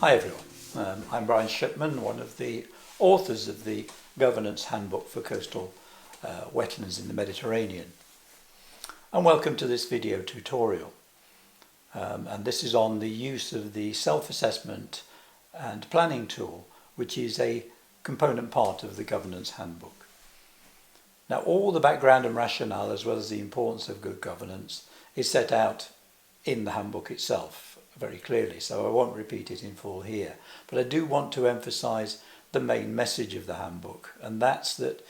Hi everyone, I'm Brian Shipman, one of the authors of the Governance Handbook for Coastal Wetlands in the Mediterranean. And welcome to this video tutorial. And this is on the use of the self-assessment and planning tool, which is a component part of the Governance Handbook. Now, all the background and rationale, as well as the importance of good governance, is set out in the handbook itself very clearly, so I won't repeat it in full here. But I do want to emphasise the main message of the handbook, and that's that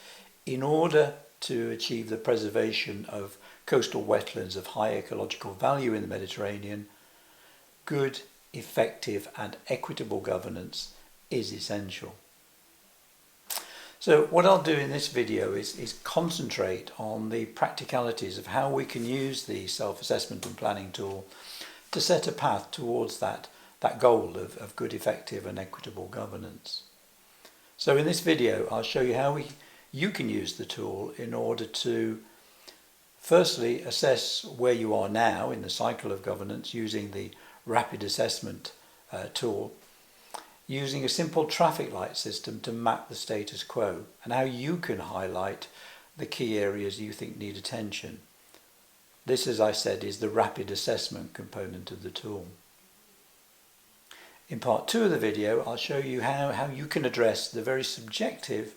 in order to achieve the preservation of coastal wetlands of high ecological value in the Mediterranean, good, effective and equitable governance is essential. So what I'll do in this video is concentrate on the practicalities of how we can use the self-assessment and planning tool to set a path towards that goal of good, effective and equitable governance. So in this video I'll show you how you can use the tool in order to firstly assess where you are now in the cycle of governance using the rapid assessment tool, using a simple traffic light system to map the status quo, and how you can highlight the key areas you think need attention. This, as I said, is the rapid assessment component of the tool. In part 2 of the video, I'll show you how you can address the very subjective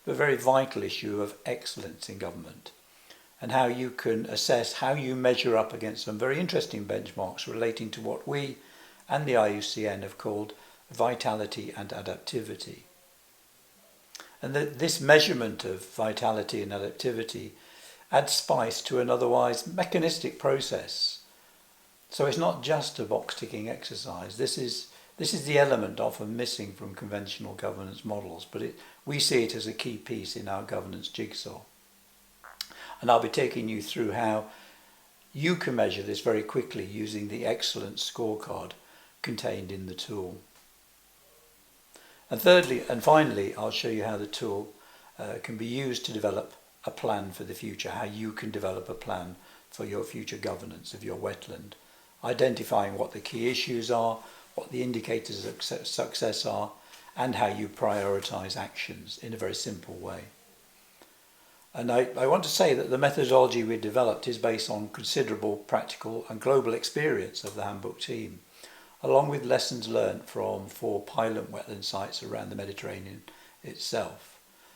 but very vital issue of excellence in government, and how you can assess how you measure up against some very interesting benchmarks relating to what we and the IUCN have called vitality and adaptivity. And this measurement of vitality and adaptivity adds spice to an otherwise mechanistic process. So it's not just a box-ticking exercise. This is the element often missing from conventional governance models, but we see it as a key piece in our governance jigsaw. And I'll be taking you through how you can measure this very quickly using the excellence scorecard contained in the tool. And thirdly and finally, I'll show you how the tool can be used to develop a plan for the future, how you can develop a plan for your future governance of your wetland, identifying what the key issues are, what the indicators of success are, and how you prioritise actions in a very simple way. And I want to say that the methodology we developed is based on considerable practical and global experience of the handbook team, along with lessons learned from 4 pilot wetland sites around the Mediterranean itself.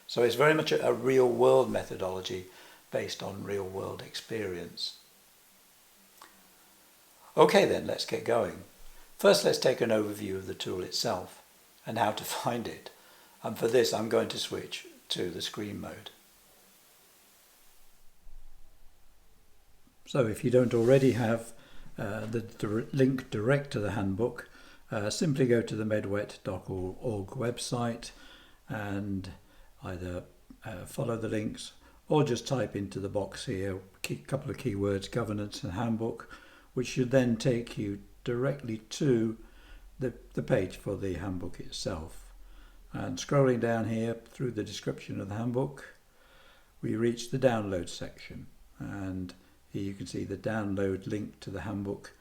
So it's very much a real-world methodology based on real-world experience. Okay then, let's get going. First, let's take an overview of the tool itself and how to find it. And for this, I'm going to switch to the screen mode. So if you don't already have the link direct to the handbook, simply go to the medwet.org website and either follow the links or just type into the box here a couple of keywords, governance and handbook, which should then take you directly to the page for the handbook itself. And scrolling down here through the description of the handbook, we reach the download section, and here you can see the download link to the handbook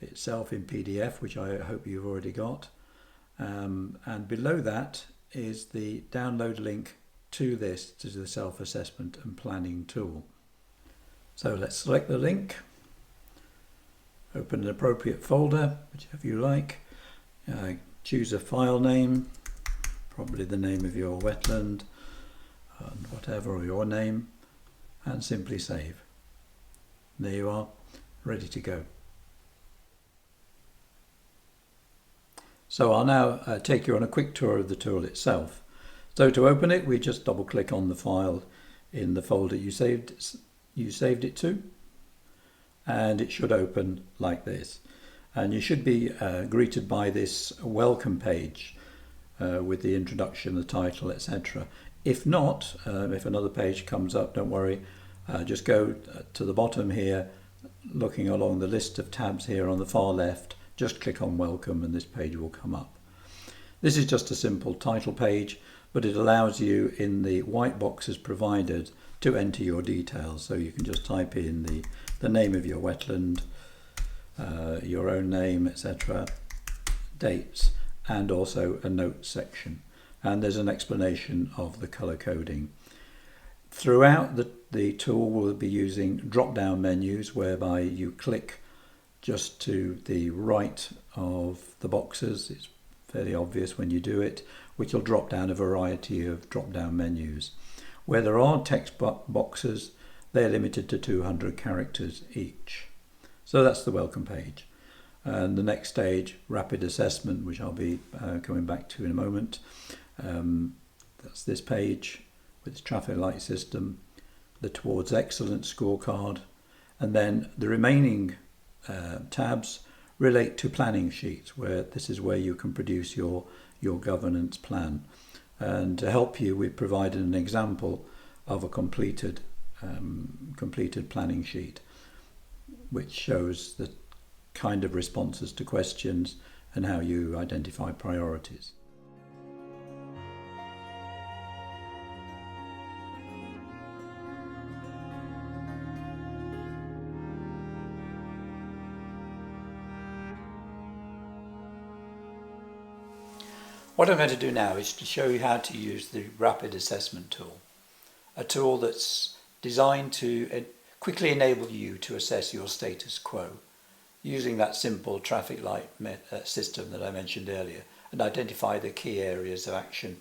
itself in PDF, which I hope you've already got. And below that is the download link to the self-assessment and planning tool. So let's select the link, open an appropriate folder, whichever you like, choose a file name, probably the name of your wetland, and whatever, or your name, and simply save. There you are, ready to go. So I'll now take you on a quick tour of the tool itself. So to open it, we just double click on the file in the folder you saved it to, and it should open like this. And you should be greeted by this welcome page with the introduction, the title, etc. If not, if another page comes up, don't worry. Just go to the bottom here, looking along the list of tabs here on the far left, just click on welcome and this page will come up. This is just a simple title page, but it allows you in the white boxes provided to enter your details. So you can just type in the name of your wetland, your own name, etc., dates, and also a notes section. And there's an explanation of the colour coding. Throughout the tool we'll be using drop-down menus whereby you click just to the right of the boxes. It's fairly obvious when you do it, which will drop down a variety of drop-down menus. Where there are text boxes, they're limited to 200 characters each. So that's the welcome page. And the next stage, rapid assessment, which I'll be coming back to in a moment. That's this page with the traffic light system, the Towards Excellence scorecard, and then the remaining tabs relate to planning sheets, where this is where you can produce your governance plan. And to help you, we've provided an example of a completed planning sheet, which shows the kind of responses to questions and how you identify priorities. What I'm going to do now is to show you how to use the Rapid Assessment tool, a tool that's designed to quickly enable you to assess your status quo using that simple traffic light system that I mentioned earlier and identify the key areas of action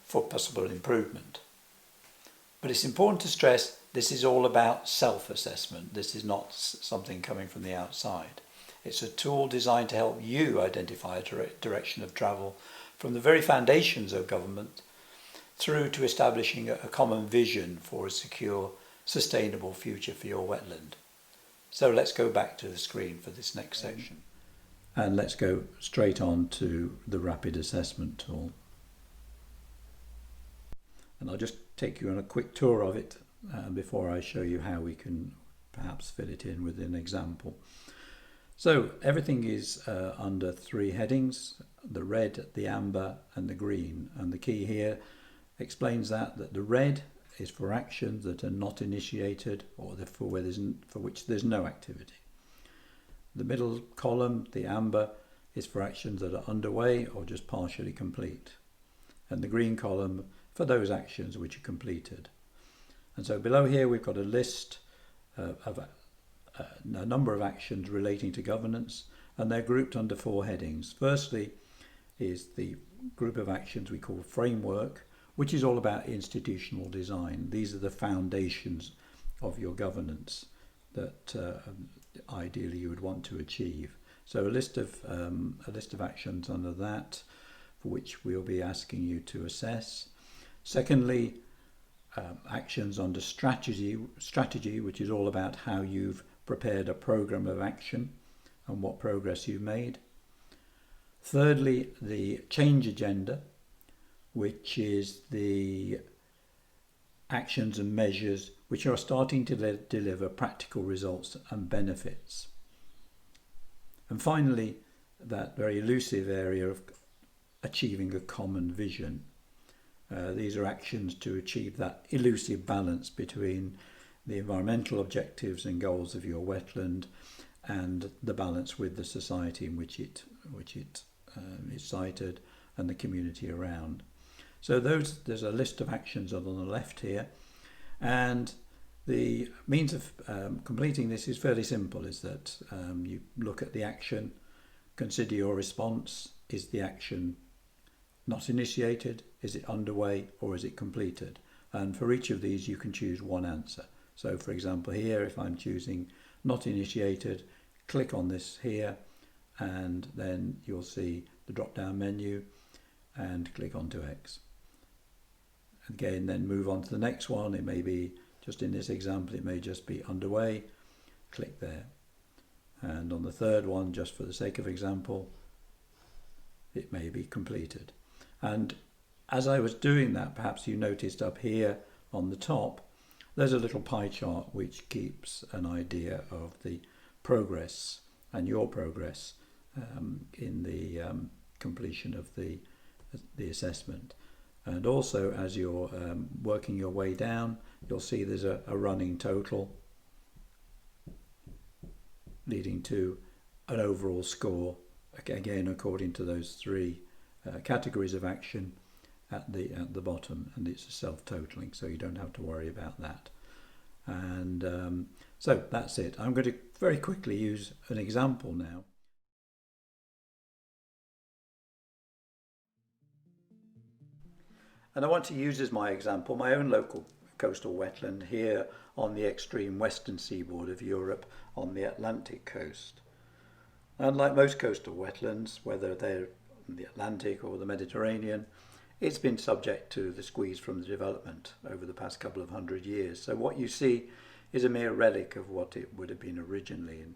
for possible improvement. But it's important to stress this is all about self-assessment. This is not something coming from the outside. It's a tool designed to help you identify a direction of travel from the very foundations of government through to establishing a common vision for a secure, sustainable future for your wetland. So let's go back to the screen for this next section. And let's go straight on to the Rapid Assessment tool. And I'll just take you on a quick tour of it before I show you how we can perhaps fit it in with an example. So everything is under three headings: the red, the amber and the green. And the key here explains that the red is for actions that are not initiated or for which there's no activity. The middle column, the amber, is for actions that are underway or just partially complete. And the green column for those actions which are completed. And so below here we've got a list of a number of actions relating to governance, and they're grouped under four headings. Firstly is the group of actions we call framework, which is all about institutional design. These are the foundations of your governance that ideally you would want to achieve. So a list of actions under that for which we'll be asking you to assess. Secondly, actions under strategy, which is all about how you've prepared a program of action and what progress you've made. Thirdly, the change agenda, which is the actions and measures which are starting to deliver practical results and benefits. And finally, that very elusive area of achieving a common vision. These are actions to achieve that elusive balance between the environmental objectives and goals of your wetland and the balance with the society in which it is sited and the community around. So there's a list of actions on the left here, and the means of completing this is fairly simple. Is that you look at the action, consider your response. Is the action not initiated? Is it underway, or is it completed? And for each of these you can choose one answer. So for example here, if I'm choosing not initiated, click on this here and then you'll see the drop down menu and click onto X. Again, then move on to the next one. It may be, just in this example, it may just be underway, click there. And on the third one, just for the sake of example, it may be completed. And as I was doing that, perhaps you noticed up here on the top, there's a little pie chart which keeps an idea of the progress and your progress in the completion of the assessment. And also, as you're working your way down, you'll see there's a running total leading to an overall score, again according to those three categories of action at the bottom, and it's self-totaling, so you don't have to worry about that. And so that's it. I'm going to very quickly use an example now. And I want to use as my example my own local coastal wetland here on the extreme western seaboard of Europe on the Atlantic coast. And like most coastal wetlands, whether they're in the Atlantic or the Mediterranean, it's been subject to the squeeze from the development over the past couple of 100 years. So what you see is a mere relic of what it would have been originally.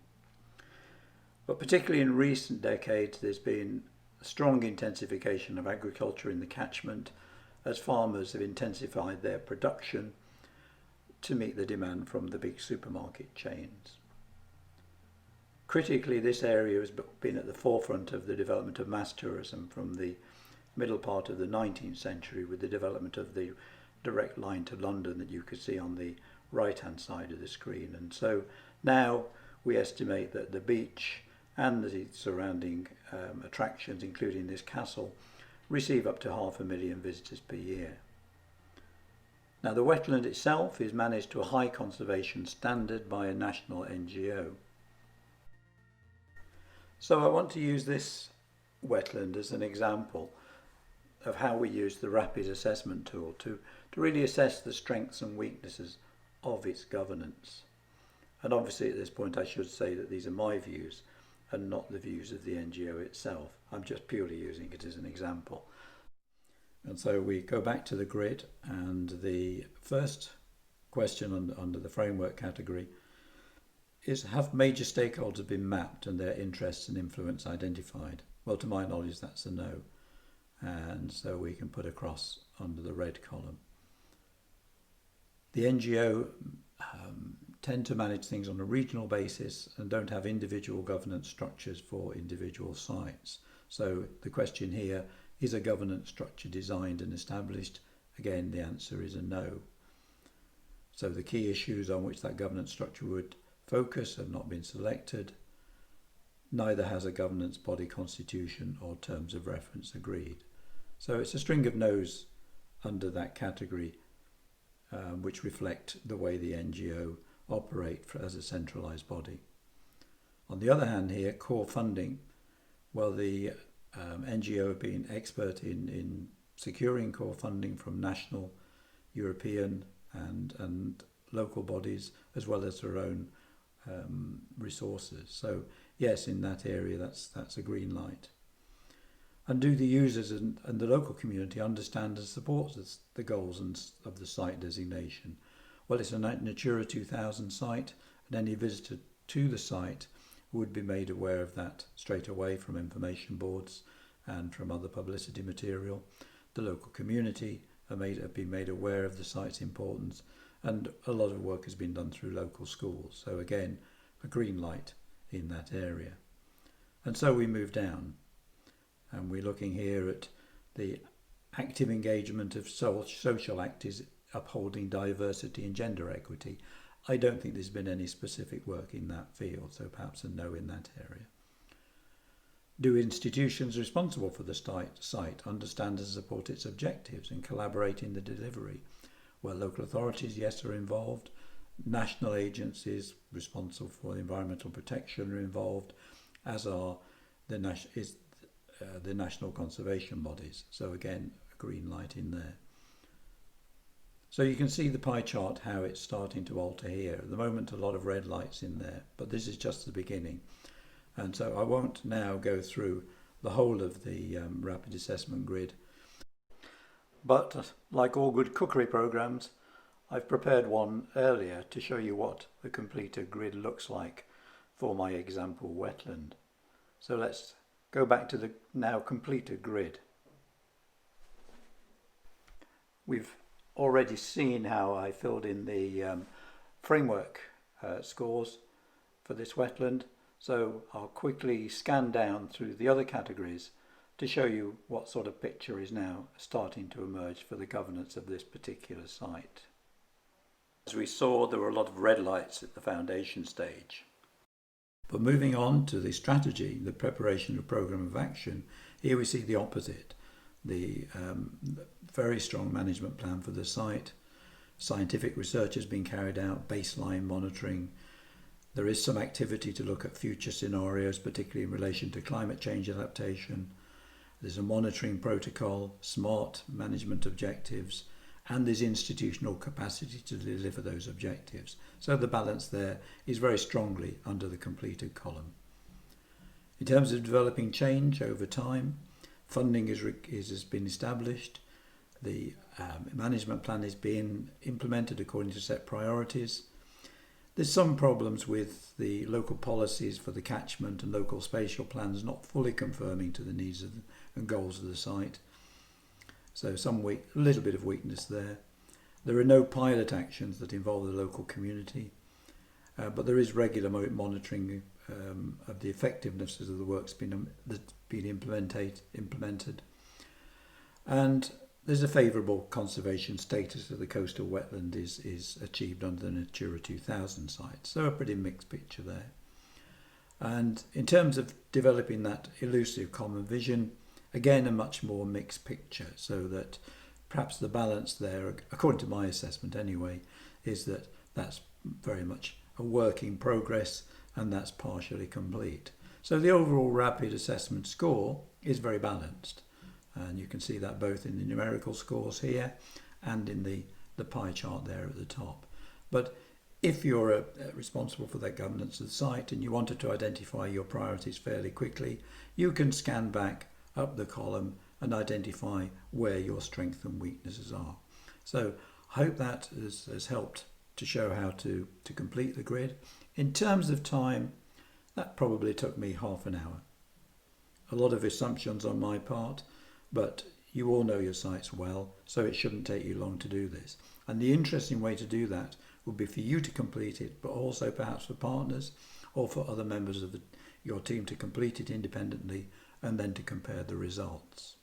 But particularly in recent decades, there's been a strong intensification of agriculture in the catchment as farmers have intensified their production to meet the demand from the big supermarket chains. Critically, this area has been at the forefront of the development of mass tourism from the middle part of the 19th century, with the development of the direct line to London that you could see on the right-hand side of the screen. And so now we estimate that the beach and the surrounding attractions, including this castle, receive up to 500,000 visitors per year. Now, the wetland itself is managed to a high conservation standard by a national NGO. So I want to use this wetland as an example of how we use the rapid assessment tool to really assess the strengths and weaknesses of its governance. And obviously at this point I should say that these are my views and not the views of the NGO itself. I'm just purely using it as an example. And so we go back to the grid, and the first question under the framework category is, have major stakeholders been mapped and their interests and influence identified? Well, to my knowledge, that's a no. And so we can put a cross under the red column. The NGO tend to manage things on a regional basis and don't have individual governance structures for individual sites. So the question here, is a governance structure designed and established? Again, the answer is a no. So the key issues on which that governance structure would focus have not been selected. Neither has a governance body constitution or terms of reference agreed. So it's a string of no's under that category, which reflect the way the NGO operate as a centralised body. On the other hand here, core funding, well, the NGO have been expert in securing core funding from national, European and local bodies, as well as their own resources. So yes, in that area that's a green light. And do the users and the local community understand and support the goals of the site designation? Well, it's a Natura 2000 site, and any visitor to the site would be made aware of that straight away from information boards and from other publicity material. The local community have been made aware of the site's importance, and a lot of work has been done through local schools. So again, a green light in that area. And so we move down, and we're looking here at the active engagement of social actors upholding diversity and gender equity. I don't think there's been any specific work in that field, so perhaps a no in that area. Do institutions responsible for the site understand and support its objectives and collaborate in the delivery? Well, local authorities, yes, are involved. National agencies responsible for environmental protection are involved, as are the national conservation bodies. So again, a green light in there. So you can see the pie chart, how it's starting to alter here. At the moment, a lot of red lights in there, but this is just the beginning. And so I won't now go through the whole of the rapid assessment grid. But like all good cookery programs, I've prepared one earlier to show you what the completed grid looks like for my example wetland. So let's go back to the now completed grid. We've already seen how I filled in the framework scores for this wetland, so I'll quickly scan down through the other categories to show you what sort of picture is now starting to emerge for the governance of this particular site. As we saw, there were a lot of red lights at the foundation stage. But moving on to the strategy, the preparation of programme of action, here we see the opposite. The very strong management plan for the site. Scientific research has been carried out, baseline monitoring. There is some activity to look at future scenarios, particularly in relation to climate change adaptation. There's a monitoring protocol, smart management objectives, and there's institutional capacity to deliver those objectives. So the balance there is very strongly under the completed column. In terms of developing change over time, funding has been established. The management plan is being implemented according to set priorities. There's some problems with the local policies for the catchment and local spatial plans not fully confirming to the needs and goals of the site. So a little bit of weakness there. There are no pilot actions that involve the local community, but there is regular monitoring of the effectiveness of the works that's been implemented. And there's a favourable conservation status of the coastal wetland is achieved under the Natura 2000 sites. So a pretty mixed picture there. And in terms of developing that elusive common vision, again a much more mixed picture, so that perhaps the balance there, according to my assessment anyway, is that that's very much a work in progress and that's partially complete. So the overall rapid assessment score is very balanced. And you can see that both in the numerical scores here and in the pie chart there at the top. But if you're responsible for that governance of the site and you wanted to identify your priorities fairly quickly, you can scan back up the column and identify where your strengths and weaknesses are. So I hope that has helped to show how to complete the grid. In terms of time, that probably took me half an hour. A lot of assumptions on my part, but you all know your sites well, so it shouldn't take you long to do this. And the interesting way to do that would be for you to complete it, but also perhaps for partners or for other members of your team to complete it independently and then to compare the results.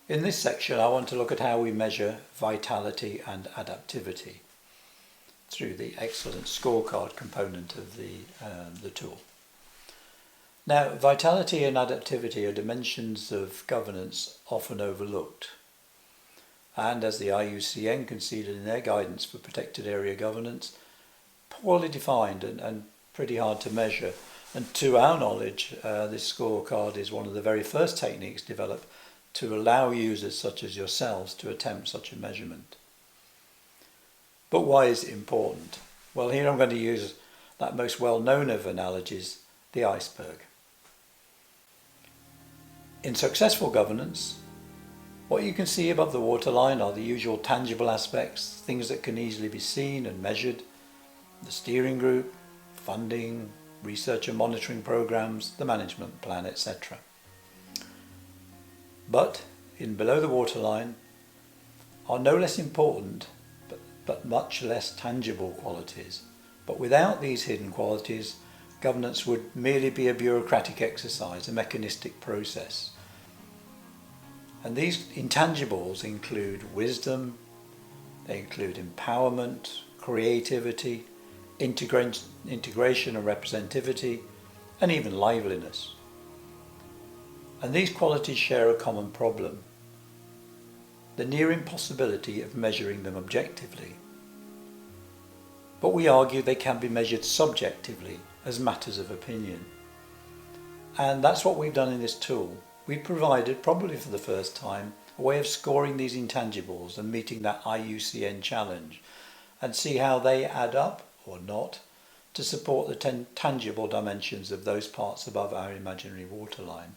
In this section, I want to look at how we measure vitality and adaptivity through the excellent scorecard component of the tool. Now, vitality and adaptivity are dimensions of governance often overlooked. And as the IUCN conceded in their guidance for protected area governance, poorly defined and pretty hard to measure. And to our knowledge, this scorecard is one of the very first techniques developed to allow users such as yourselves to attempt such a measurement. But why is it important? Well, here I'm going to use that most well-known of analogies, the iceberg. In successful governance, what you can see above the waterline are the usual tangible aspects, things that can easily be seen and measured, the steering group, funding, research and monitoring programs, the management plan, etc. But in below the waterline are no less important but much less tangible qualities. But without these hidden qualities, governance would merely be a bureaucratic exercise, a mechanistic process. And these intangibles include wisdom, they include empowerment, creativity, integration and representativity, and even liveliness. And these qualities share a common problem: the near impossibility of measuring them objectively. But we argue they can be measured subjectively as matters of opinion. And that's what we've done in this tool. We provided, probably for the first time, a way of scoring these intangibles and meeting that IUCN challenge, and see how they add up, or not, to support the tangible dimensions of those parts above our imaginary waterline,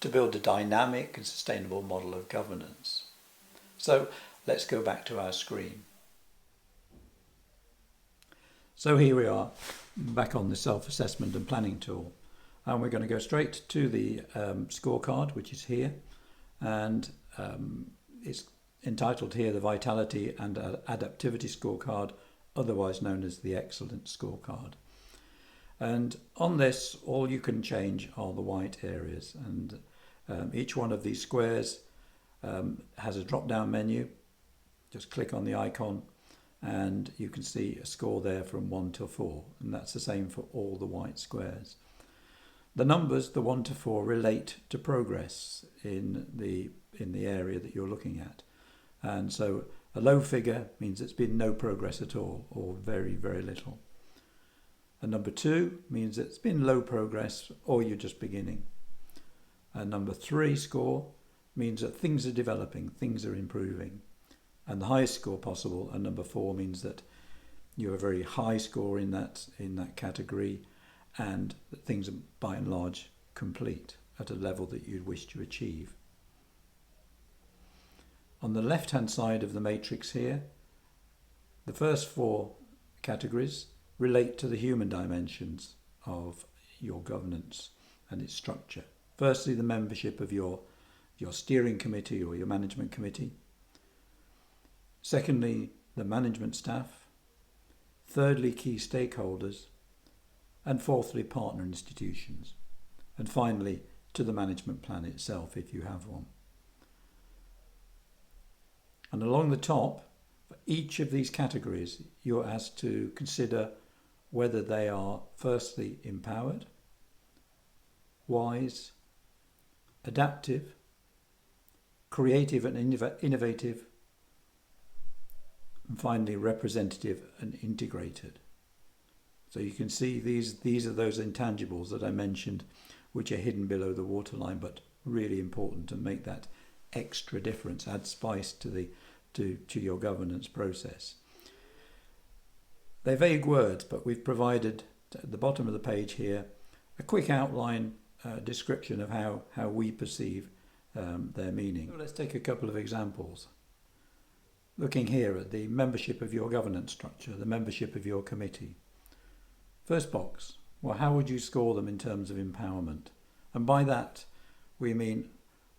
to build a dynamic and sustainable model of governance. So let's go back to our screen. So here we are, back on the self-assessment and planning tool. And we're going to go straight to the scorecard, which is here. And it's entitled here the Vitality and Adaptivity Scorecard, otherwise known as the Excellence Scorecard. And on this, all you can change are the white areas, and each one of these squares has a drop-down menu. Just click on the icon and you can see a score there from 1 to 4, and that's the same for all the white squares. The numbers, the 1 to 4, relate to progress in the area that you're looking at. And so a low figure means it's been no progress at all, or very, very little. And number 2 means it's been low progress, or you're just beginning. And number 3 score means that things are developing, things are improving. And the highest score possible, and number 4, means that you're a very high score in that category, and that things are by and large complete at a level that you'd wish to achieve. On the left-hand side of the matrix here, the first 4 categories relate to the human dimensions of your governance and its structure. Firstly, the membership of your steering committee or your management committee. Secondly, the management staff. Thirdly, key stakeholders. And fourthly, partner institutions. And finally, to the management plan itself, if you have one. And along the top, for each of these categories, you're asked to consider whether they are firstly empowered, wise, adaptive, creative and innovative, and finally representative and integrated. So you can see these are those intangibles that I mentioned, which are hidden below the waterline, but really important to make that extra difference, add spice to your governance process. They're vague words, but we've provided at the bottom of the page here a quick outline description of how we perceive their meaning. So let's take a couple of examples. Looking here at the membership of your governance structure, the membership of your committee. First box, well, how would you score them in terms of empowerment? And by that, we mean,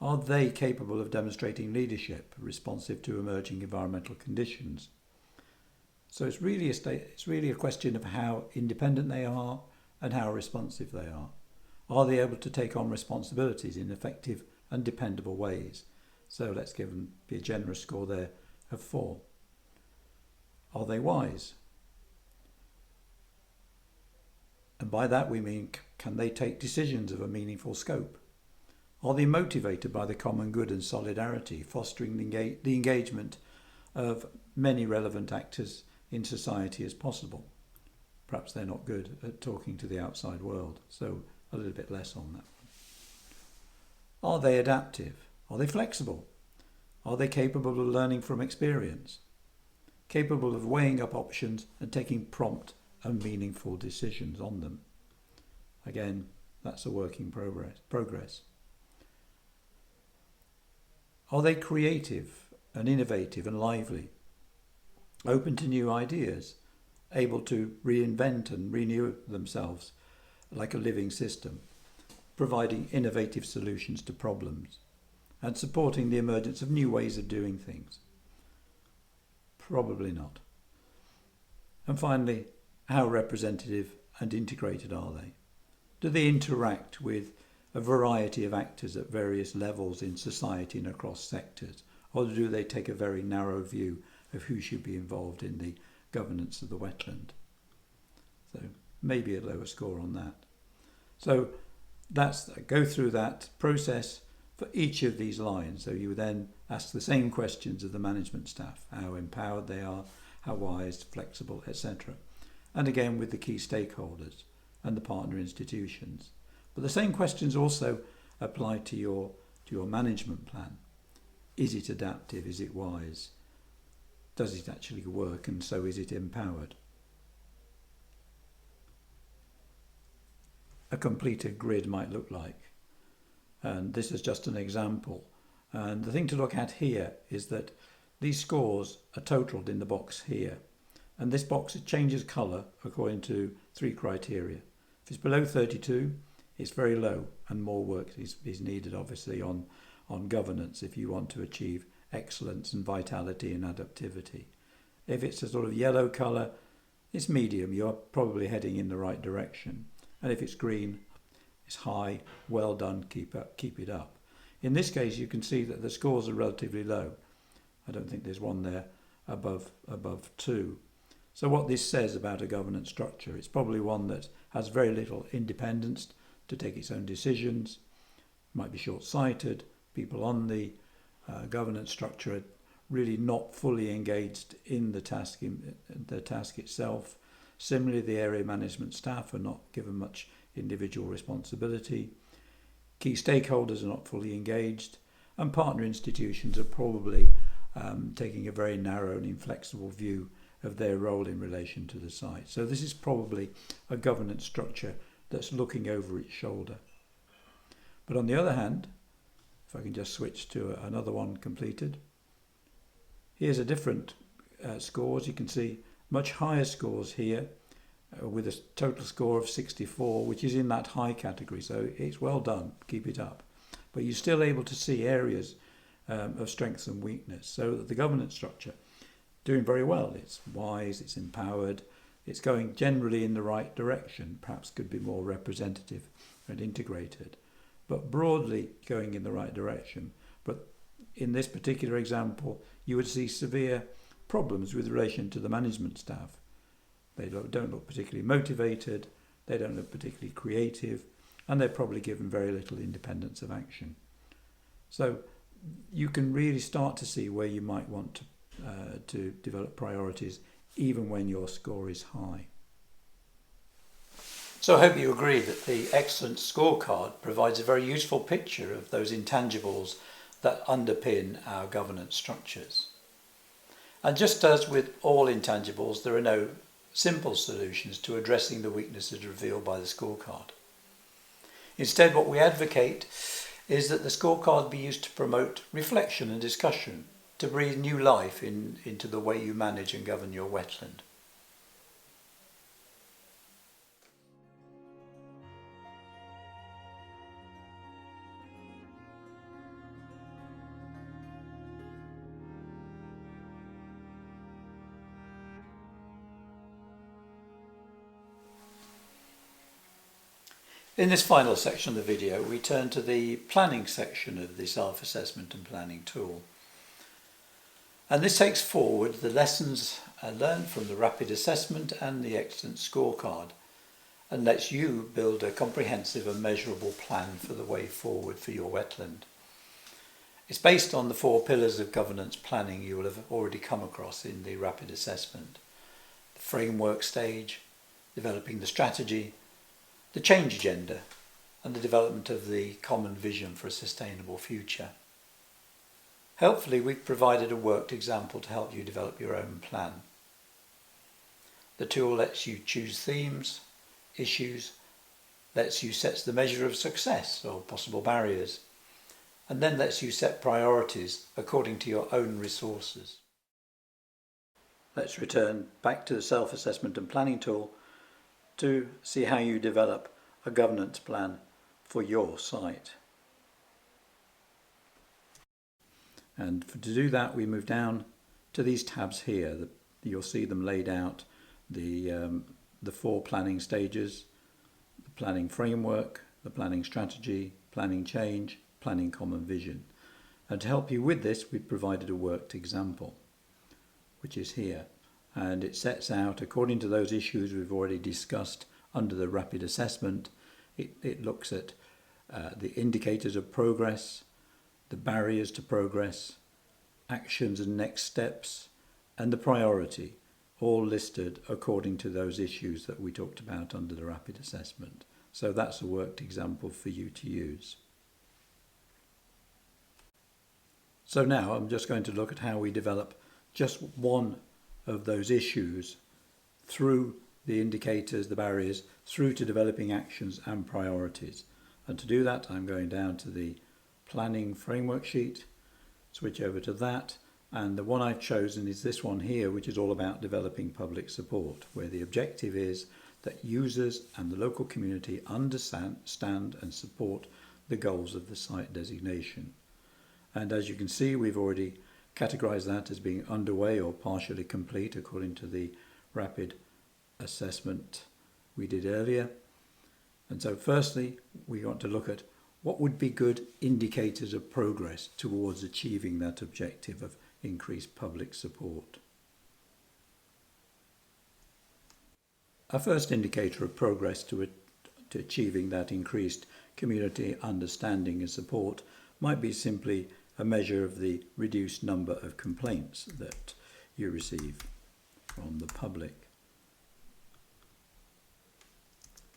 are they capable of demonstrating leadership responsive to emerging environmental conditions? So it's really a question of how independent they are and how responsive they are. Are they able to take on responsibilities in effective and dependable ways? So let's give them a generous score there of 4. Are they wise? And by that we mean, can they take decisions of a meaningful scope? Are they motivated by the common good and solidarity, fostering the engagement of many relevant actors in society as possible? Perhaps they're not good at talking to the outside world, so a little bit less on that one. Are they adaptive? Are they flexible? Are they capable of learning from experience? Capable of weighing up options and taking prompt and meaningful decisions on them? Again, that's a work in progress. Are they creative and innovative and lively? Open to new ideas, able to reinvent and renew themselves like a living system, providing innovative solutions to problems and supporting the emergence of new ways of doing things? Probably not. And finally, how representative and integrated are they? Do they interact with a variety of actors at various levels in society and across sectors? Or do they take a very narrow view of who should be involved in the governance of the wetland? So maybe a lower score on that. So go through that process for each of these lines. So you then ask the same questions of the management staff, how empowered they are, how wise, flexible, etc. And again with the key stakeholders and the partner institutions. But the same questions also apply to your management plan. Is it adaptive? Is it wise? Does it actually work? And so is it empowered? A completed grid might look like. And this is just an example. And the thing to look at here is that these scores are totaled in the box here. And this box, it changes colour according to 3 criteria. If it's below 32, it's very low and more work is needed obviously on governance if you want to achieve excellence and vitality and adaptivity. If it's a sort of yellow colour, it's medium, you're probably heading in the right direction. And if it's green, it's high, well done, keep it up. In this case, you can see that the scores are relatively low. I don't think there's one there above 2. So what this says about a governance structure, it's probably one that has very little independence to take its own decisions, might be short-sighted, people on the governance structure are really not fully engaged in the task itself. Similarly, the area management staff are not given much individual responsibility. Key stakeholders are not fully engaged, and partner institutions are probably taking a very narrow and inflexible view of their role in relation to the site. So this is probably a governance structure that's looking over its shoulder. But on the other hand, if I can just switch to another one completed, here's a different scores. You can see much higher scores here with a total score of 64, which is in that high category. So it's well done, keep it up. But you're still able to see areas of strengths and weakness. So that the governance structure, doing very well. It's wise, it's empowered, it's going generally in the right direction, perhaps could be more representative and integrated, but broadly going in the right direction. But in this particular example, you would see severe problems with relation to the management staff. They don't look particularly motivated, they don't look particularly creative, and they're probably given very little independence of action. So you can really start to see where you might want to develop priorities even when your score is high. So I hope you agree that the Excellence Scorecard provides a very useful picture of those intangibles that underpin our governance structures. And just as with all intangibles, there are no simple solutions to addressing the weaknesses revealed by the scorecard. Instead, what we advocate is that the scorecard be used to promote reflection and discussion, to breathe new life into the way you manage and govern your wetland. In this final section of the video, we turn to the planning section of the self-assessment and planning tool. And this takes forward the lessons learned from the rapid assessment and the Excellence Scorecard and lets you build a comprehensive and measurable plan for the way forward for your wetland. It's based on the 4 pillars of governance planning you will have already come across in the rapid assessment: the framework stage, developing the strategy, the change agenda, and the development of the common vision for a sustainable future. Helpfully, we've provided a worked example to help you develop your own plan. The tool lets you choose themes, issues, lets you set the measure of success or possible barriers, and then lets you set priorities according to your own resources. Let's return back to the self-assessment and planning tool to see how you develop a governance plan for your site. And to do that, we move down to these tabs here. You'll see them laid out, the 4 planning stages: the planning framework, the planning strategy, planning change, planning common vision. And to help you with this, we've provided a worked example, which is here. And it sets out, according to those issues we've already discussed under the rapid assessment, it looks at the indicators of progress, the barriers to progress, actions and next steps, and the priority, all listed according to those issues that we talked about under the rapid assessment. So that's a worked example for you to use. So now I'm just going to look at how we develop just one of those issues through the indicators, the barriers, through to developing actions and priorities. And to do that, I'm going down to the planning framework sheet, switch over to that, and the one I've chosen is this one here, which is all about developing public support, where the objective is that users and the local community understand and support the goals of the site designation. And as you can see, we've already categorise that as being underway or partially complete according to the rapid assessment we did earlier. And so firstly, we want to look at what would be good indicators of progress towards achieving that objective of increased public support. Our first indicator of progress to achieving that increased community understanding and support might be simply a measure of the reduced number of complaints that you receive from the public.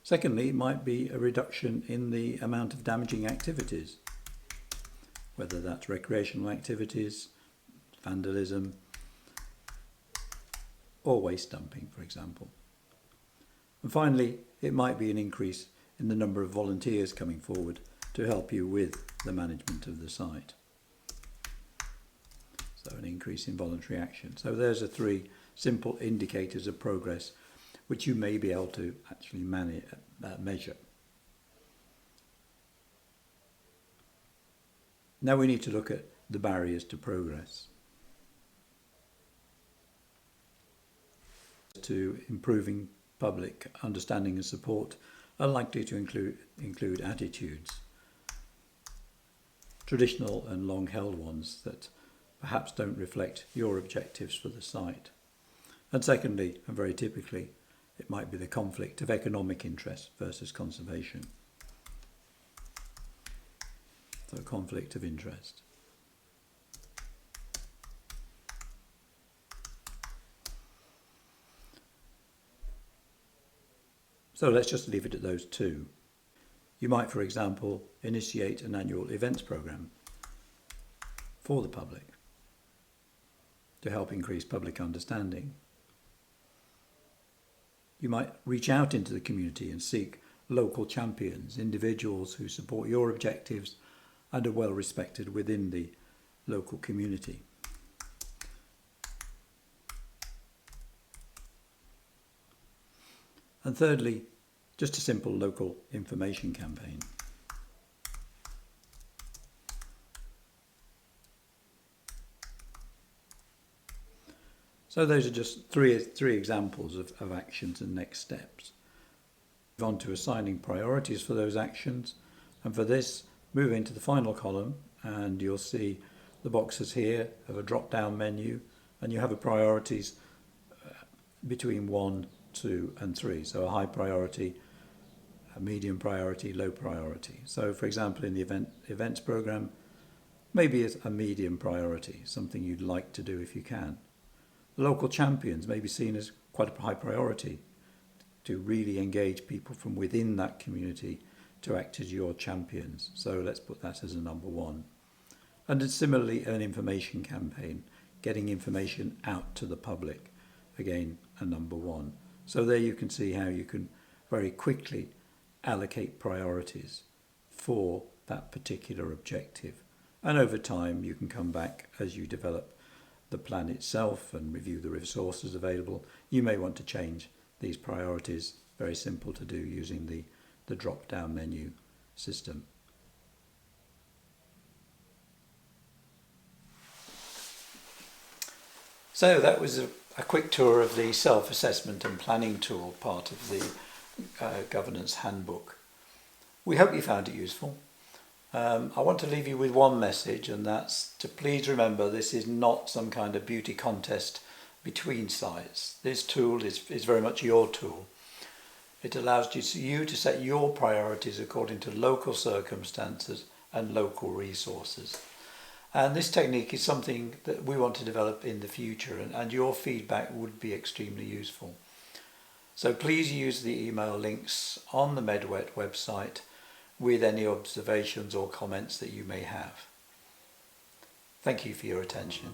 Secondly, it might be a reduction in the amount of damaging activities, whether that's recreational activities, vandalism, or waste dumping, for example. And finally, it might be an increase in the number of volunteers coming forward to help you with the management of the site. So an increase in voluntary action. So there's the three simple indicators of progress which you may be able to actually measure. Now we need to look at the barriers to progress. To improving public understanding and support are likely to include attitudes, traditional and long-held ones that perhaps don't reflect your objectives for the site. And secondly, and very typically, it might be the conflict of economic interest versus conservation. So conflict of interest. So let's just leave it at those two. You might, for example, initiate an annual events programme for the public to help increase public understanding. You might reach out into the community and seek local champions, individuals who support your objectives and are well respected within the local community. And thirdly, just a simple local information campaign. So those are just three examples of actions and next steps. Move on to assigning priorities for those actions, and for this move into the final column and you'll see the boxes here of a drop-down menu, and you have a priorities between 1, 2 and 3. So a high priority, a medium priority, low priority. So for example in the events program, maybe it's a medium priority, something you'd like to do if you can. The local champions may be seen as quite a high priority, to really engage people from within that community to act as your champions. So let's put that as a number 1. And then similarly, an information campaign, getting information out to the public, again a number 1. So there you can see how you can very quickly allocate priorities for that particular objective. And over time you can come back as you develop the plan itself and review the resources available. You may want to change these priorities, very simple to do using the drop-down menu system. So that was a quick tour of the self-assessment and planning tool part of the governance handbook. We hope you found it useful. I want to leave you with one message, and that's to please remember this is not some kind of beauty contest between sites. This tool is very much your tool. It allows you to set your priorities according to local circumstances and local resources. And this technique is something that we want to develop in the future, and your feedback would be extremely useful. So please use the email links on the MedWet website with any observations or comments that you may have. Thank you for your attention.